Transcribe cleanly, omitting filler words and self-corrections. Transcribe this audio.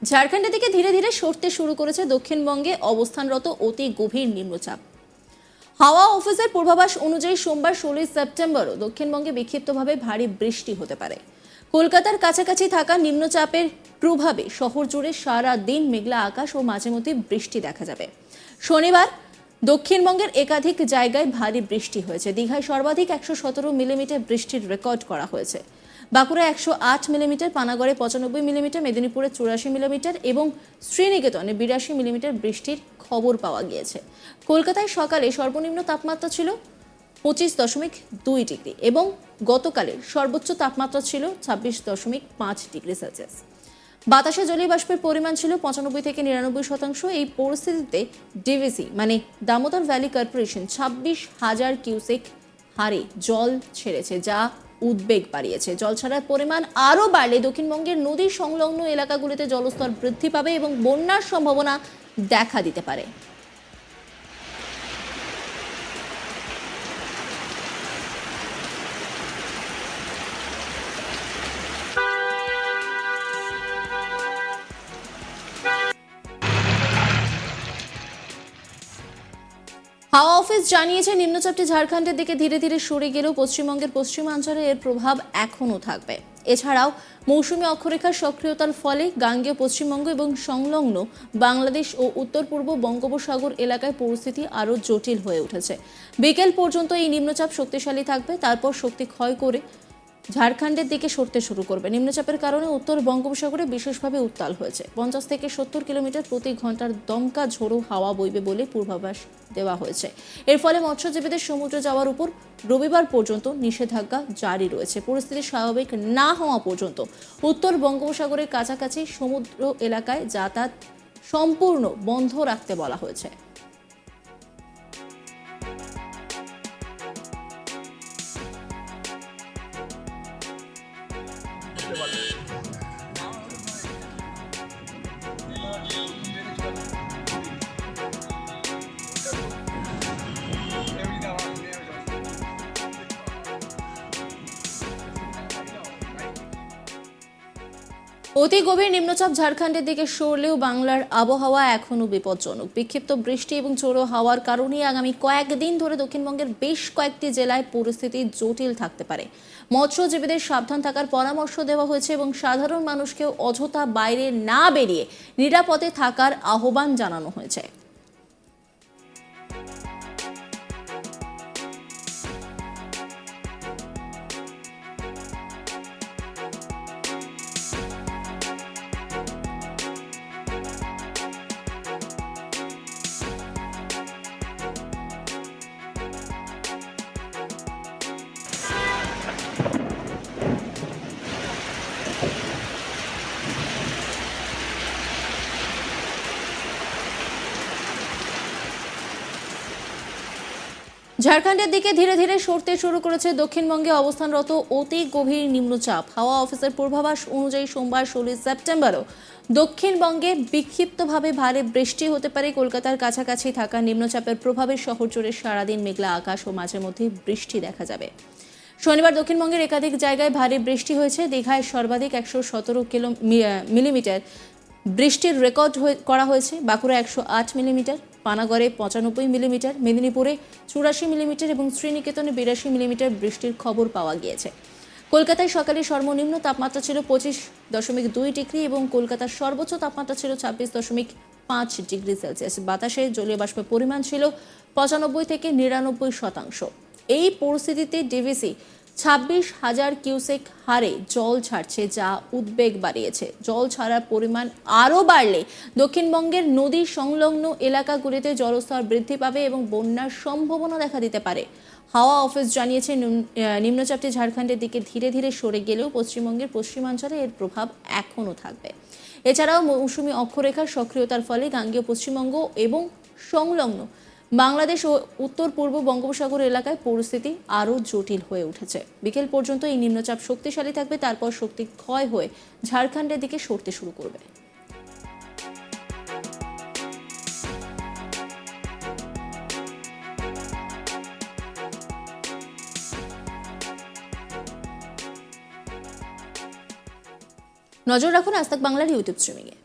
ঝাড়খণ্ডের দিকে ধীরে ধীরে সরতে শুরু করেছে দক্ষিণবঙ্গে অবস্থানরত অতি গভীর নিম্নচাপ। হাওয়া অফিসের পূর্বাভাস অনুযায়ী সোমবার 16 সেপ্টেম্বরও দক্ষিণবঙ্গে বিক্ষিপ্তভাবে ভারী বৃষ্টি হতে পারে। কলকাতার কাছাকাছি থাকা নিম্নচাপের প্রভাবে শহর জুড়ে সারা দিন মেঘলা আকাশ ও মাঝে মধ্যে বৃষ্টি দেখা যাবে। শনিবার দক্ষিণবঙ্গের একাধিক জায়গায় ভারী বৃষ্টি হয়েছে। দীঘায় সর্বাধিক 117 মিলিমিটার বৃষ্টির রেকর্ড করা হয়েছে। বাঁকুড়া 108 মিলিমিটার, পানাগড়ে 95 মিলিমিটার, মেদিনীপুরে 84 মিলিমিটার এবং শ্রীনিকেতনে 82 মিলিমিটার বৃষ্টির খবর পাওয়া গিয়েছে। কলকাতায় সকালে সর্বনিম্ন তাপমাত্রা ছিল 25.2 ডিগ্রি এবং গতকালের সর্বোচ্চ তাপমাত্রা ছিল 26.5 ডিগ্রি সেলসিয়াস। বাতাসে জলীয় বাষ্পের পরিমাণ ছিল 95 থেকে 99%। এই পরিস্থিতিতে ডিভিসি মানে দামোদর ভ্যালি কর্পোরেশন 26,000 কিউসেক হারে জল ছেড়েছে, যা উদ্বেগ বাড়িয়েছে। জল ছাড়ার পরিমাণ আরও বাড়লে দক্ষিণবঙ্গের নদী সংলগ্ন এলাকাগুলিতে জলস্তর বৃদ্ধি পাবে এবং বন্যার সম্ভাবনা দেখা দিতে পারে। হাওয়া অফিস জানিয়েছে নিম্নচাপটি ঝাড়খণ্ডের দিকে ধীরে ধীরে সরে গেলেও পশ্চিমবঙ্গের পশ্চিমাঞ্চলে এর প্রভাব এখনও থাকবে। এছাড়াও মৌসুমী অক্ষরেখার সক্রিয়তার ফলে গাঙ্গেয় পশ্চিমবঙ্গ এবং সংলগ্ন বাংলাদেশ ও উত্তর পূর্ব বঙ্গোপসাগর এলাকায় পরিস্থিতি আরও জটিল হয়ে উঠেছে। বিকেল পর্যন্ত এই নিম্নচাপ শক্তিশালী থাকবে, তারপর শক্তি ক্ষয় করে ঝাড়খণ্ডের দিকে সরতে শুরু করবে। নিম্নচাপের কারণে উত্তর বঙ্গোপসাগরে বিশেষভাবে উত্তাল হয়েছে। 50 থেকে 70 কিলোমিটার প্রতি ঘন্টার দমকা ঝোড়ো হাওয়া বইবে বলে পূর্বাভাস দেওয়া হয়েছে। এর ফলে মৎস্যজীবীদের সমুদ্রে যাওয়ার উপর রবিবার পর্যন্ত নিষেধাজ্ঞা জারি রয়েছে। পরিস্থিতি স্বাভাবিক না হওয়া পর্যন্ত উত্তর বঙ্গোপসাগরের কাছাকাছি সমুদ্র এলাকায় যাতায়াত সম্পূর্ণ বন্ধ রাখতে বলা হয়েছে। অতি গভীর নিম্নচাপ ঝাড়খণ্ডের দিকে সরলেও বাংলার আবহাওয়া এখনও বিপজ্জনক। বিক্ষিপ্ত বৃষ্টি এবং ঝোড়ো হাওয়ার কারণে আগামী কয়েকদিন ধরে দক্ষিণবঙ্গের বেশ কয়েকটি জেলায় পরিস্থিতি জটিল থাকতে পারে। মৎস্যজীবীদের সাবধান থাকার পরামর্শ দেওয়া হয়েছে এবং সাধারণ মানুষকেও অযথা বাইরে না বেরিয়ে নিরাপদে থাকার আহ্বান জানানো হয়েছে। ঝাড়খণ্ডের দিকে ধীরে ধীরে সরতে শুরু করেছে দক্ষিণবঙ্গে অবস্থানরত অতি গভীর নিম্নচাপ। হাওয়া অফিসের পূর্বাভাস অনুযায়ী সোমবার 16 সেপ্টেম্বরও দক্ষিণবঙ্গে বিক্ষিপ্তভাবে ভারী বৃষ্টি হতে পারে। কলকাতার কাছাকাছি থাকা নিম্নচাপের প্রভাবে শহর জুড়ে সারাদিন মেঘলা আকাশ ও মাঝে মধ্যে বৃষ্টি দেখা যাবে। শনিবার দক্ষিণবঙ্গের একাধিক জায়গায় ভারী বৃষ্টি হয়েছে। দীঘায় সর্বাধিক 117 মিলিমিটার বৃষ্টির রেকর্ড করা হয়েছে। বাঁকুড়া 108 মিলিমিটার, পানাগড়ে 95 মিলিমিটার, মেদিনীপুরে 84 মিলিমিটার এবং শ্রীনিকেতনে 82 মিলিমিটার বৃষ্টির খবর পাওয়া গিয়েছে। কলকাতায় সকালে সর্বনিম্ন তাপমাত্রা ছিল 25.2 ডিগ্রি এবং কলকাতার সর্বোচ্চ তাপমাত্রা ছিল 26.5 ডিগ্রি সেলসিয়াস। বাতাসে জলীয় বাষ্পের পরিমাণ ছিল 95 থেকে 99%। এই পরিস্থিতিতে ডিভিসি 26,000 কিউসেক হারে জল ছাড়ছে, যা উদ্বেগ বাড়িয়েছে। জল ছাড়ার পরিমাণ আরও বাড়লে দক্ষিণবঙ্গের নদী সংলগ্ন এলাকাগুলিতে জলস্তর বৃদ্ধি পাবে এবং বন্যার সম্ভাবনা দেখা দিতে পারে। হাওয়া অফিস জানিয়েছে নিম্নচাপটি ঝাড়খণ্ডের দিকে ধীরে ধীরে সরে গেলেও পশ্চিমবঙ্গের পশ্চিমাঞ্চলে এর প্রভাব এখনও থাকবে। এছাড়াও মৌসুমী অক্ষরেখার সক্রিয়তার ফলে গাঙ্গেয় পশ্চিমবঙ্গ এবং সংলগ্ন বাংলাদেশ ও উত্তর পূর্ব বঙ্গোপসাগর এলাকায় পরিস্থিতি আরও জটিল হয়ে উঠেছে। বিকেল পর্যন্ত এই নিম্নচাপ শক্তিশালী থাকবে, তারপর শক্তি ক্ষয় হয়ে ঝাড়খণ্ডের দিকে সরতে শুরু করবে। নজর রাখুন আজ তাক বাংলার ইউটিউব স্ট্রিমিংয়ে।